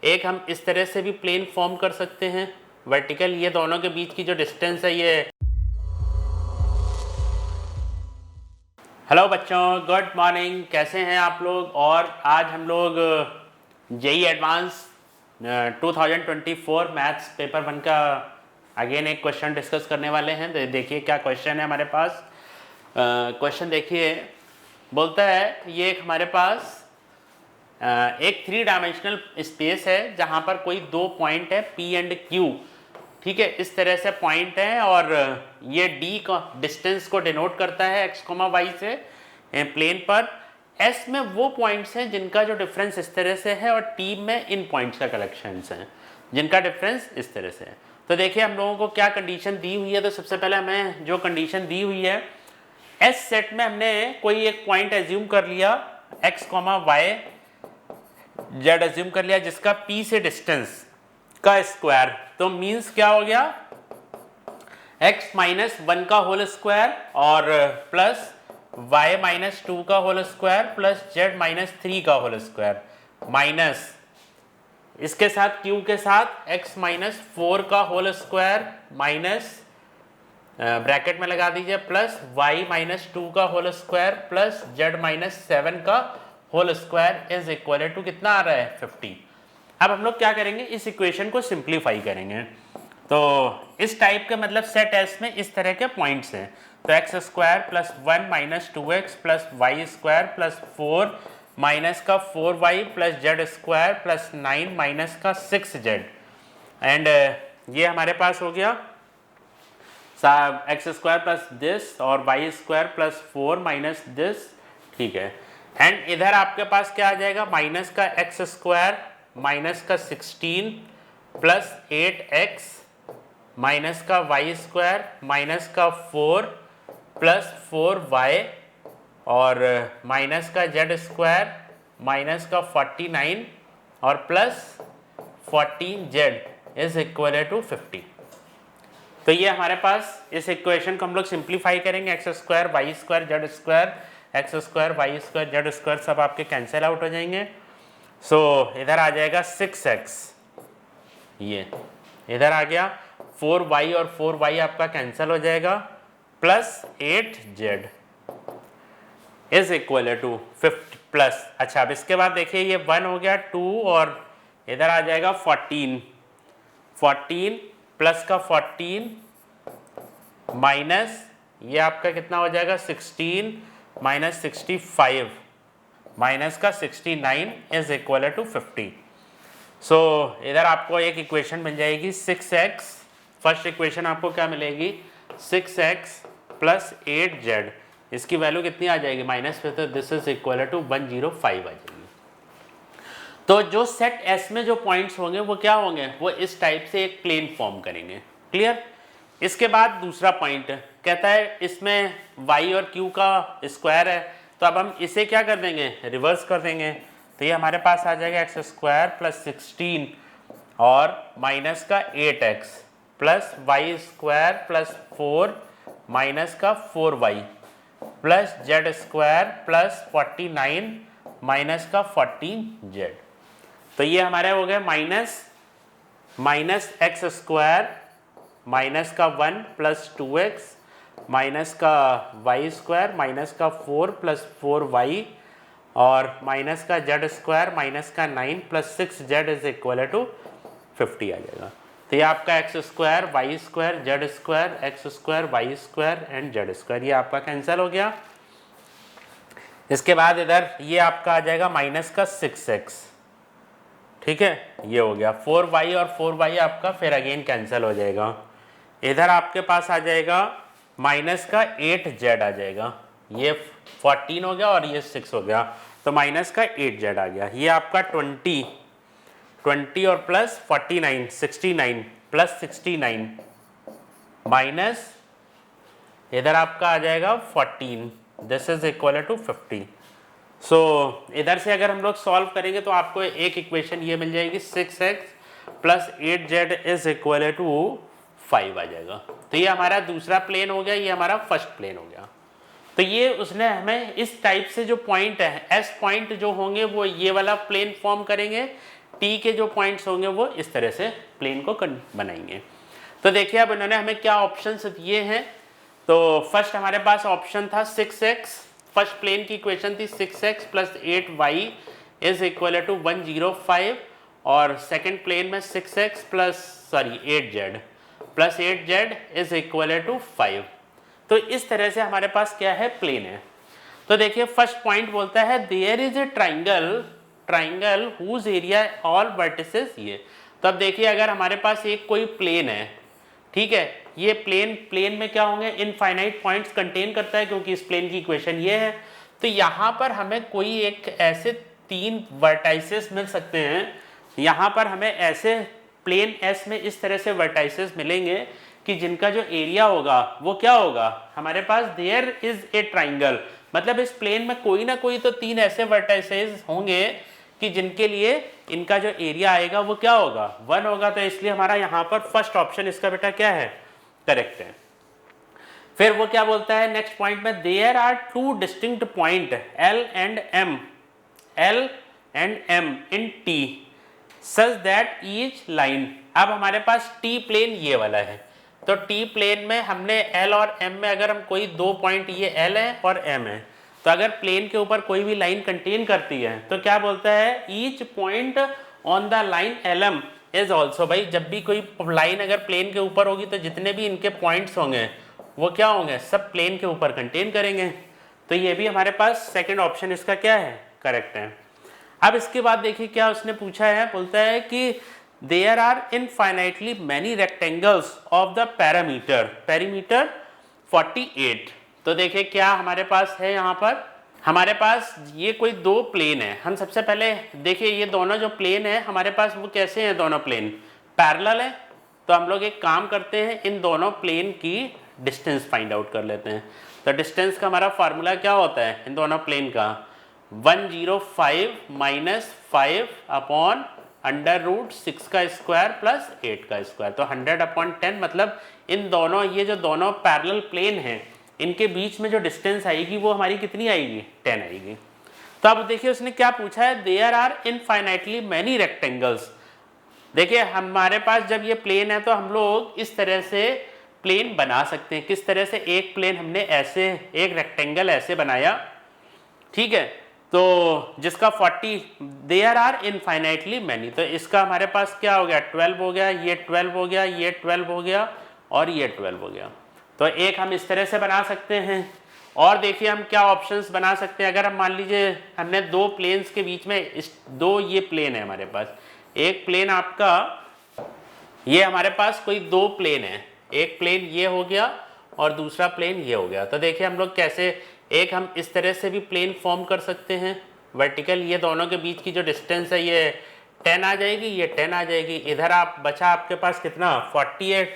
एक हम इस तरह से भी प्लेन फॉर्म कर सकते हैं वर्टिकल, ये दोनों के बीच की जो डिस्टेंस है ये। हेलो बच्चों, गुड मॉर्निंग, कैसे हैं आप लोग। और आज हम लोग जेई एडवांस 2024 मैथ्स पेपर 1 का अगेन एक क्वेश्चन डिस्कस करने वाले हैं। देखिए क्या क्वेश्चन है हमारे पास। क्वेश्चन देखिए, बोलता है ये एक हमारे पास एक 3 डायमेंशनल स्पेस है जहां पर कोई दो पॉइंट है P एंड Q, ठीक है। इस तरह से पॉइंट है और ये D का डिस्टेंस को डिनोट करता है x, y से प्लेन पर। S में वो पॉइंट्स हैं जिनका जो डिफरेंस इस तरह से है और T में इन पॉइंट्स का कलेक्शंस हैं जिनका डिफरेंस इस तरह से है। तो देखिए हम लोगों को क्या कंडीशन दी हुई है। तो सबसे पहले हमें जो कंडीशन दी हुई है, S सेट में हमने कोई एक पॉइंट एज्यूम कर लिया x, y, z एज्यूम कर लिया जिसका P से डिस्टेंस का स्क्वायर। तो मींस क्या हो गया, x माइनस 1 का होल स्क्वायर और प्लस y माइनस 2 का whole square plus z minus 3 का होल स्क्वायर माइनस इसके साथ q के साथ x माइनस 4 का होल स्क्वायर माइनस ब्रैकेट में लगा दीजिए प्लस y माइनस 2 का whole square plus z minus 7 का whole square is equal to कितना आ रहा है 50। अब हम लोग क्या करेंगे, इस इक्वेशन को सिंप्लीफाई करेंगे। तो इस टाइप के मतलब सेट एस में इस तरह के पॉइंट्स हैं। तो x square plus 1 minus 2x plus y square plus 4 minus का 4y plus z square plus 9 minus का 6z एंड ये हमारे पास हो गया एक्स स्क्वायर प्लस दिस और y square plus 4 minus this, ठीक है। एंड इधर आपके पास क्या आ जाएगा, माइनस का एक्स स्क्वायर माइनस का 16 प्लस 8x माइनस का वाई स्क्वायर माइनस का 4 प्लस 4y और माइनस का जेड स्क्वायर माइनस का 49 और plus 14z is equal to 50। तो ये हमारे पास इस इक्वेशन को हम लोग सिंप्लीफाई करेंगे। X square y square z square, x square y square z square सब आपके कैंसिल आउट हो जाएंगे। सो इधर आ जाएगा 6x, ये इधर आ गया 4y और 4y आपका कैंसिल हो जाएगा plus 8z is equal to 50 plus. अच्छा अब इसके बाद देखिए ये 1 हो गया 2 और इधर आ जाएगा 14 प्लस का 14 माइनस ये आपका कितना हो जाएगा 16 माइनस 65 माइनस का 69 इज इक्वल टू 50। सो इधर आपको एक इक्वेशन मिल जाएगी 6x। फर्स्ट इक्वेशन आपको क्या मिलेगी 6x प्लस 8z, इसकी वैल्यू कितनी आ जाएगी माइनस पे, तो दिस इज इक्वल टू 105 आ जाएगी। तो जो सेट S में जो पॉइंट्स होंगे वो क्या होंगे, वो इस टाइप से एक प्लेन फॉर्म करेंगे। क्लियर। इसके बाद दूसरा पॉइंट कहता है इसमें y और q का स्क्वायर है, तो अब हम इसे क्या कर देंगे, रिवर्स कर देंगे। तो ये हमारे पास आ जाएगा एक्स स्क्वायर प्लस 16 और माइनस का 8x plus y square plus 4 minus का 4y plus z square plus 49 minus का 14z। तो ये हमारे हो गए माइनस एक्स स्क्वायर माइनस का 1 प्लस 2x माइनस का वाई स्क्वायर माइनस का 4 प्लस 4y और माइनस का जेड स्क्वायर माइनस का 9 plus 6z is equal to 50 आ जाएगा। तो ये आपका x square y square z square x square y square and z square ये आपका कैंसिल हो गया। इसके बाद इधर ये आपका आ जाएगा माइनस का 6x, ठीक है, ये हो गया 4y और 4y आपका फिर अगेन कैंसिल हो जाएगा। इधर आपके पास आ जाएगा माइनस का 8z आ जाएगा, ये 14 हो गया और ये 6 हो गया, तो माइनस का 8z आ गया। ये आपका 20 और प्लस 49 69 प्लस 69 माइनस इधर आपका आ जाएगा 14, दिस इज इक्वल टू 50। सो इधर से अगर हम लोग सॉल्व करेंगे तो आपको एक इक्वेशन ये मिल जाएगी 6x plus 8z is equal to 5 आ जाएगा। तो ये हमारा दूसरा प्लेन हो गया, ये हमारा फर्स्ट प्लेन हो गया। तो ये उसने हमें इस टाइप से जो पॉइंट है एस पॉइंट जो होंगे वो ये वाला प्लेन फॉर्म करेंगे टी के जो पॉइंट्स होंगे वो इस तरह से प्लेन को बनाएंगे। तो देखिए अब इन्होंने हमें क्या ऑप्शंस दिए हैं। तो फर्स्ट हमारे पास ऑप्शन था 6x, फर्स्ट प्लेन की इक्वेशन थी 6x plus 8y is equal to 105, और सेकंड प्लेन में 6x plus 8z plus 8z is equal to 5। तो इस तरह से हमारे पास क्या है, प्लेन है। तो देखिए फर्स्ट पॉइंट बोलता है there is a triangle whose area all vertices ये। तो अब देखिए अगर हमारे पास एक कोई प्लेन है, ठीक है, ये प्लेन में क्या होंगे, इनफाइनाइट पॉइंट्स कंटेन करता है क्योंकि इस प्लेन की इक्वेशन ये है। तो यहाँ पर हमें कोई एक ऐसे 3 वर्टाइसेस मिल सकते हैं, यहाँ पर हमें ऐसे प्लेन एस में इस तरह से वर्टाइसेस मिलेंगे कि जिनका जो एरिया होगा वो क्या होगा, हमारे पास देयर इज ए ट्राइंगल, मतलब इस प्लेन में कोई ना कोई तो 3 ऐसे वर्टाइसेस होंगे कि जिनके लिए इनका जो एरिया आएगा वो क्या होगा, 1 होगा। तो इसलिए हमारा यहाँ पर फर्स्ट ऑप्शन इसका बेटा क्या है, करेक्ट है। फिर वो क्या बोलता है नेक्स्ट पॉइंट में, there are 2 distinct point L and M in T such that each line. अब हमारे पास T प्लेन ये वाला है, तो T प्लेन में हमने L और M में अगर हम कोई 2 पॉइंट, ये L है और M है, तो अगर प्लेन के ऊपर कोई भी लाइन कंटेन करती है तो क्या बोलता है, each point on the line LM is also. भाई जब भी कोई लाइन अगर प्लेन के ऊपर होगी तो जितने भी इनके पॉइंट्स होंगे वो क्या होंगे, सब प्लेन के ऊपर कंटेन करेंगे। तो ये भी हमारे पास सेकंड ऑप्शन इसका क्या है, करेक्ट है। अब इसके बाद देखिए क्या उसने पूछा है, बोलता है कि there are infinitely many rectangles of the perimeter 48। तो देखिए क्या हमारे पास है, यहाँ पर हमारे पास ये कोई 2 प्लेन है। हम सबसे पहले देखिए ये दोनों जो प्लेन है हमारे पास वो कैसे हैं, दोनों प्लेन पैरेलल है। तो हम लोग एक काम करते हैं, इन दोनों प्लेन की डिस्टेंस फाइंड आउट कर लेते हैं। तो डिस्टेंस का हमारा फार्मूला क्या होता है इन दोनों प्लेन का, 105 माइनस 5 अपॉन √6 का स्क्वायर प्लस 8 का स्क्वायर, तो 100/10। मतलब इन दोनों, ये जो दोनों पैरेलल प्लेन हैं इनके बीच में जो डिस्टेंस आएगी वो हमारी कितनी आएगी, 10 आएगी। तो अब देखिए उसने क्या पूछा है, there are infinitely many rectangles. देखिए हमारे पास जब ये प्लेन है तो हम लोग इस तरह से प्लेन बना सकते हैं। किस तरह से, एक प्लेन हमने ऐसे एक रेक्टेंगल ऐसे बनाया, ठीक है, तो जिसका 40, देयर आर इनफाइनाइटली मैनी, तो इसका हमारे पास क्या हो गया, 12 हो गया, ये 12 हो गया, ये 12 हो गया और ये 12 हो गया। तो एक हम इस तरह से बना सकते हैं। और देखिए हम क्या ऑप्शंस बना सकते हैं, अगर हम मान लीजिए हमने 2 प्लेन्स के बीच में दो ये प्लेन है हमारे पास, एक प्लेन आपका, ये हमारे पास कोई 2 प्लेन है, एक प्लेन ये हो गया और दूसरा प्लेन ये हो गया। तो देखिए हम लोग कैसे, एक हम इस तरह से भी प्लेन फॉर्म कर सकते हैं वर्टिकल, ये दोनों के बीच की जो डिस्टेंस है ये 10 आ जाएगी, ये 10 आ जाएगी। इधर आप बचा आपके पास कितना, 48,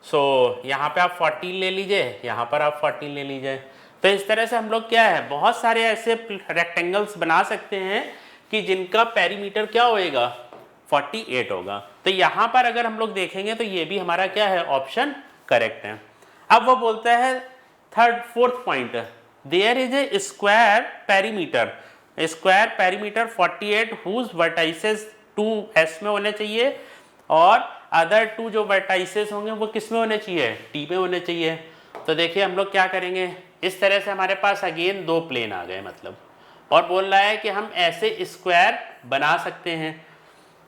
सो यहाँ पे आप 14 ले लीजिए, यहाँ पर आप 14 ले लीजिए। तो इस तरह से हम लोग क्या है, बहुत सारे ऐसे रेक्टेंगल्स बना सकते हैं कि जिनका पेरीमीटर क्या होएगा, 48 होगा। तो यहाँ पर अगर हम लोग देखेंगे तो ये भी हमारा क्या है, ऑप्शन करेक्ट है। अब वो बोलता है fourth point, there is a square perimeter 48 whose vertices 2s में होने चाहिए और अदर 2 जो वर्टाइसेस होंगे वो किस में होने चाहिए, T में होने चाहिए। तो देखिए हम लोग क्या करेंगे, इस तरह से हमारे पास अगेन 2 प्लेन आ गए मतलब, और बोल रहा है कि हम ऐसे स्क्वायर बना सकते हैं।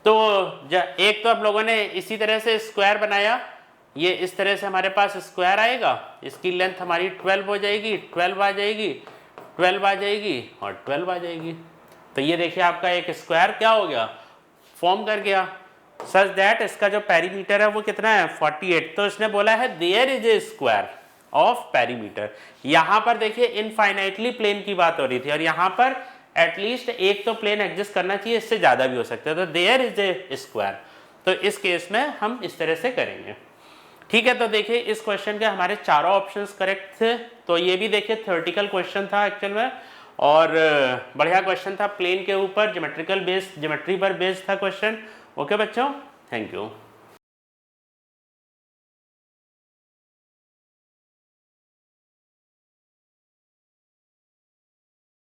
तो एक तो हम लोगों ने इसी तरह से स्क्वायर बनाया, ये इस तरह से हमारे पास स्क्वायर आएगा, इसकी लेंथ हमारी 12 हो जाएगी, 12 आ जाएगी, 12 आ जाएगी और 12 आ जाएगी। तो ये देखिए आपका एक स्क्वायर क्या हो गया, फॉर्म कर गया, सच दैट इसका जो पेरीमीटर है वो कितना है, 48। तो इसने बोला है there is a square of perimeter. यहाँ पर देखिए इनफाइनाइटली प्लेन की बात हो रही थी और यहाँ पर एटलीस्ट एक तो प्लेन एग्जिस्ट करना चाहिए, इससे ज़्यादा भी हो सकता है। तो देयर इज ए स्क्वायर, तो इस केस में हम इस तरह से करेंगे, ठीक है। तो देखिए इस क्वेश्चन के हमारे चारों ऑप्शंस करेक्ट थे। तो ये भी देखिए थ्योरेटिकल क्वेश्चन था एक्चुअल में, और बढ़िया क्वेश्चन था, प्लेन के ऊपर ज्योमेट्री पर बेस्ड था क्वेश्चन। ओके बच्चों, थैंक यू।